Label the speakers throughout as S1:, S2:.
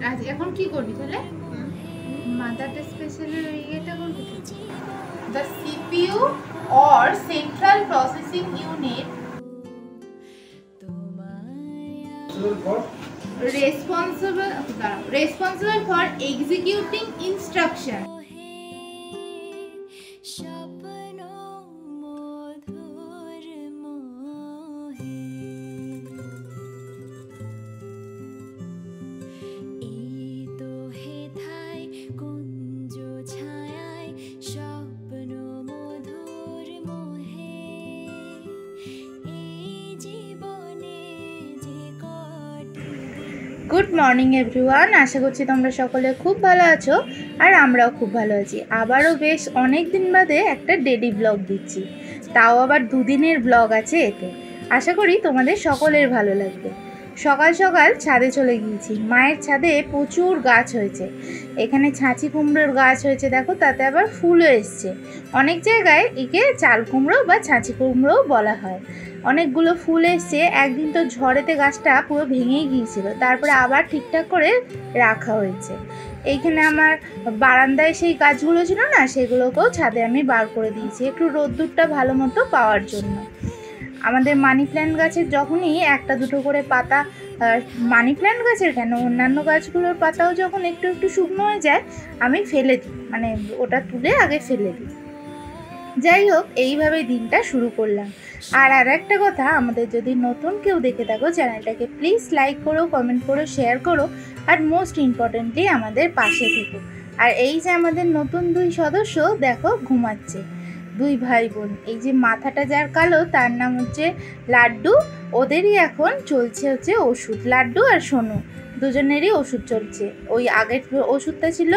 S1: আজ এখন কি করবি তাহলে? মাদারটা স্পেশালের ইয়েটা করবি? The CPU or Central Processing Unit responsible for executing instruction. Good morning everyone, আশা করছি তোমরা সকলে খুব ভালো আছো আর আমরাও খুব ভালো আছি। আবারও বেশ অনেক দিন বাদে একটা ডেলি ব্লগ দিচ্ছি, তাও আবার দুদিনের ব্লগ আছে এতে। আশা করি তোমাদের সকলের ভালো লাগবে। সকাল সকাল ছাদে চলে গিয়েছি। মায়ের ছাদে প্রচুর গাছ হয়েছে। এখানে ছাঁচি কুমড়োর গাছ হয়েছে, দেখো তাতে আবার ফুলও এসছে। অনেক জায়গায় একে চাল কুমড়ো বা ছাঁচি কুমড়োও বলা হয়। অনেকগুলো ফুল এসছে। একদিন তো ঝড়েতে গাছটা পুরো ভেঙেই গিয়েছিল, তারপরে আবার ঠিকঠাক করে রাখা হয়েছে। এইখানে আমার বারান্দায় সেই গাছগুলো ছিল না, সেগুলোকেও ছাদে আমি বার করে দিয়েছি একটু রোদ্দুরটা ভালো মতো পাওয়ার জন্য। আমাদের মানি প্ল্যান্ট গাছের যখনই একটা দুটো করে পাতা, মানি প্ল্যান্ট গাছের কেন অন্যান্য গাছগুলোর পাতাও যখন একটু একটু শুকনো হয়ে যায় আমি ফেলে দিই, মানে ওটা তুলে আগে ফেলে দিই। যাই হোক, এইভাবে দিনটা শুরু করলাম। আর একটা কথা, আমাদের যদি নতুন কেউ দেখে থাকো চ্যানেলটাকে প্লিজ লাইক করো, কমেন্ট করো, শেয়ার করো, আর মোস্ট ইম্পর্টেন্টলি আমাদের পাশে থেকো। আর এই যে আমাদের নতুন দুই সদস্য দেখো ঘুমাচ্ছে, দুই ভাই বোন। এই যে মাথাটা যার কালো তার নাম হচ্ছে লাড্ডু। ওদেরই এখন চলছে হচ্ছে ওষুধ, লাড্ডু আর সোনু দুজনেরই ওষুধ চলছে। ওই আগের ওষুধটা ছিল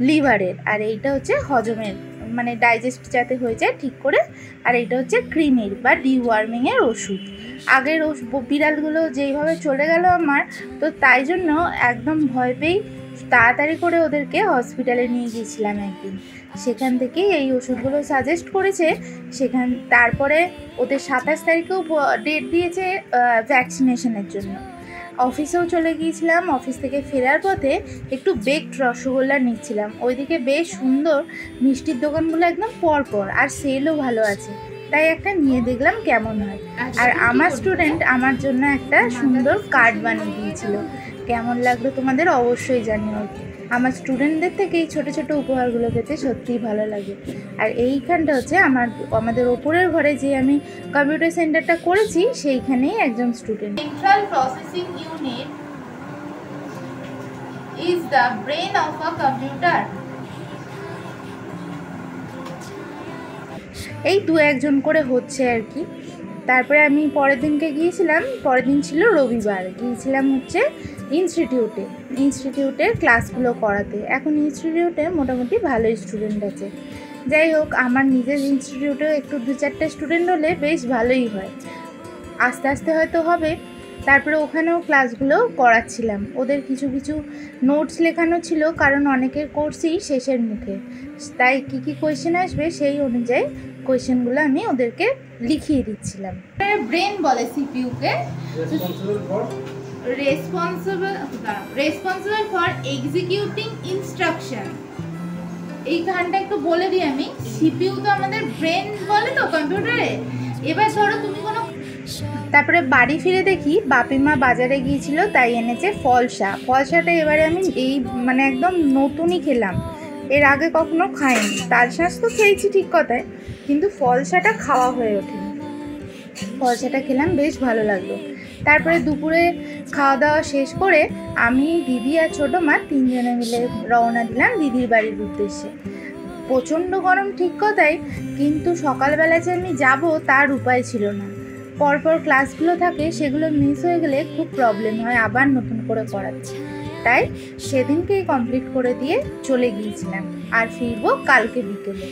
S1: লিভারের, আর এইটা হচ্ছে হজমের, মানে ডাইজেস্ট যাতে হয়ে যায় ঠিক করে। আর এইটা হচ্ছে ক্রিমের বা ডিওয়ার্মিংয়ের ওষুধ। আগের বিড়ালগুলো যেইভাবে চলে গেল আমার, তো তাই জন্য একদম ভয় পেয়েই তাড়াতাড়ি করে ওদেরকে হসপিটালে নিয়ে গিয়েছিলাম একদিন। সেখান থেকেই এই ওষুধগুলো সাজেস্ট করেছে। তারপরে ওদের 27 তারিখেও ডেট দিয়েছে ভ্যাকসিনেশনের জন্য। অফিসেও চলে গিয়েছিলাম। অফিস থেকে ফেরার পথে একটু বেকড রসগোল্লা নিচ্ছিলাম। ওইদিকে বেশ সুন্দর মিষ্টির দোকানগুলো একদম পরপর, আর সেলও ভালো আছে, তাই একটা নিয়ে দেখলাম কেমন হয়। আর আমার স্টুডেন্ট আমার জন্য একটা সুন্দর কার্ড বানিয়ে দিয়েছিল। কেমন লাগলো তোমাদের অবশ্যই জানিও। আমার স্টুডেন্টদের থেকে এই ছোটো ছোটো উপহারগুলো পেতে সত্যিই ভালো লাগে। আর এইখানটা হচ্ছে আমাদের ওপরের ঘরে যে আমি কম্পিউটার সেন্টারটা করেছি, সেইখানেই একজন student. Central processing unit is the brain of a computer. এই দু একজন করে হচ্ছে আর কি। তারপরে আমি পরের দিনকে গিয়েছিলাম, পরের দিন ছিল রবিবার, গিয়েছিলাম হচ্ছে ইনস্টিটিউটের ক্লাসগুলো করাতে। এখন ইনস্টিটিউটে মোটামুটি ভালোই স্টুডেন্ট আছে। যাই হোক, আমার নিজের ইনস্টিটিউটেও একটু 2-4টা স্টুডেন্ট হলে বেশ ভালোই হয়। আস্তে আস্তে হয়তো হবে। তারপরে ওখানেও ক্লাসগুলো করাচ্ছিলাম। ওদের কিছু কিছু নোটস লেখানো ছিল, কারণ অনেকের কোর্সই শেষের মুখে, তাই কী কী কোয়েশ্চেন আসবে সেই অনুযায়ী কোয়েশ্চেনগুলো আমি ওদেরকে লিখিয়ে দিচ্ছিলাম। ব্রেন বলে সিপিইউকে রেসপন্সিবল ফর এক্সিকিউটিং ইনস্ট্রাকশন। এইখানটা একটু বলে দিই আমি, সিপিইউ তো আমাদের ব্রেন বলে তো কম্পিউটারে। এবার ধরো তুমি কোনো, তারপরে বাড়ি ফিরে দেখি বাপিমা বাজারে গিয়েছিল, তাই এনেছে ফলসাটা এবারে আমি মানে একদম নতুনই খেলাম, এর আগে কখনো খাইনি। তালশাঁস তো খেয়েছি ঠিক কথায়, কিন্তু ফলসাটা খাওয়া হয়ে ওঠেনি। ফলসাটা খেলাম, বেশ ভালো লাগলো। তারপরে দুপুরে খাওয়া দাওয়া শেষ করে আমি, দিদি আর ছোটো মা তিনজনে মিলে রওনা দিলাম দিদির বাড়ির উদ্দেশ্যে। প্রচণ্ড গরম ঠিক কথাই, কিন্তু সকালবেলা যে আমি যাব তার উপায় ছিল না। পরপর ক্লাসগুলো থাকে, সেগুলো মিস হয়ে গেলে খুব প্রবলেম হয় আবার নতুন করে করাতে। তাই সেদিনকেই কমপ্লিট করে দিয়ে চলে গিয়েছিলাম, আর ফিরবো কালকে বিকেলে।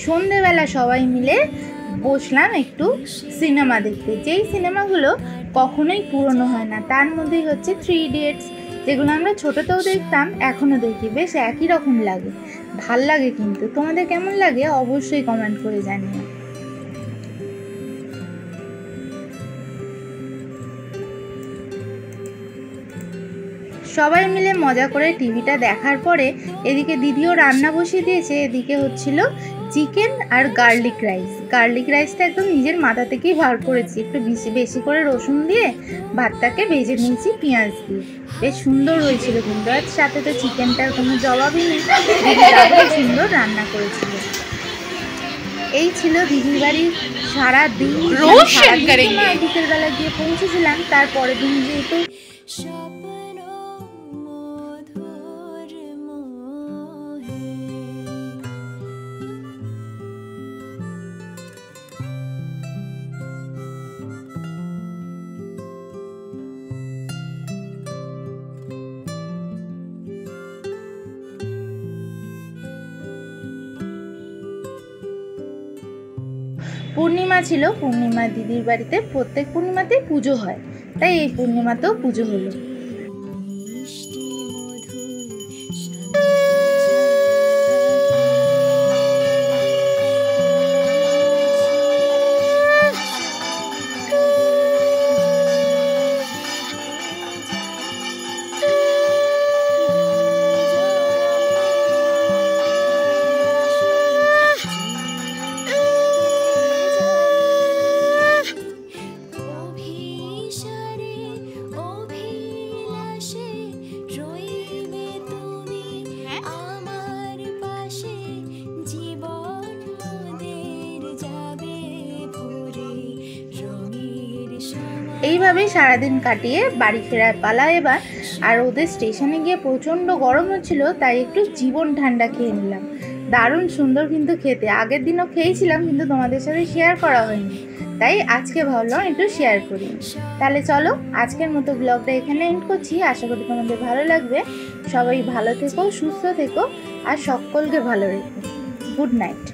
S1: সন্ধেবেলা সবাই মিলে বসলাম একটু সিনেমা দেখতে। যেই সিনেমাগুলো কখনোই পুরনো হয় না, তার মধ্যেই হচ্ছে 3 ইডিয়টস, যেগুলো আমরা ছোটোতেও দেখতাম, এখনও দেখি। বেশ একই রকম লাগে, ভাল লাগে। কিন্তু তোমাদের কেমন লাগে অবশ্যই কমেন্ট করে জানিও। সবাই মিলে মজা করে টিভিটা দেখার পরে এদিকে দিদিও রান্না বসিয়ে দিয়েছে। এদিকে হচ্ছিল চিকেন আর গার্লিক রাইস। গার্লিক রাইসটা একদম নিজের মাথা থেকেই বার করেছি, একটু বেশি বেশি করে রসুন দিয়ে ভাতটাকে ভেজে নিয়েছি পেঁয়াজ দিয়ে। বেশ সুন্দর হয়েছিল কিন্তু, আর সাথে তো চিকেনটার কোনো জবাবই নেই, দারুণ সুন্দর রান্না করেছিল। এই ছিল দিদির বাড়ির সারাদিন। বিকেলবেলা গিয়ে পৌঁছেছিলাম, তারপরের দিন যেহেতু পূর্ণিমা ছিল, পূর্ণিমা দিদির বাড়িতে প্রত্যেক পূর্ণিমাতেই পুজো হয়, তাই এই পূর্ণিমাতেও পুজো হলো। এইভাবেই সারাদিন কাটিয়ে বাড়ি ফেরার পালা এবার। আর ওদের স্টেশনে গিয়ে প্রচণ্ড গরম হচ্ছিল, তাই একটু জীবন ঠান্ডা খেয়ে নিলাম। দারুণ সুন্দর কিন্তু খেতে। আগের দিনও খেয়েছিলাম কিন্তু তোমাদের সাথে শেয়ার করা হয়নি, তাই আজকে ভাবলাম একটু শেয়ার করি। তাহলে চলো আজকের মতো ব্লগটা এখানে এন্ড করছি। আশা করি তোমাদের ভালো লাগবে। সবাই ভালো থেকো, সুস্থ থেকো আর সকলকে ভালো রেখো। Good night.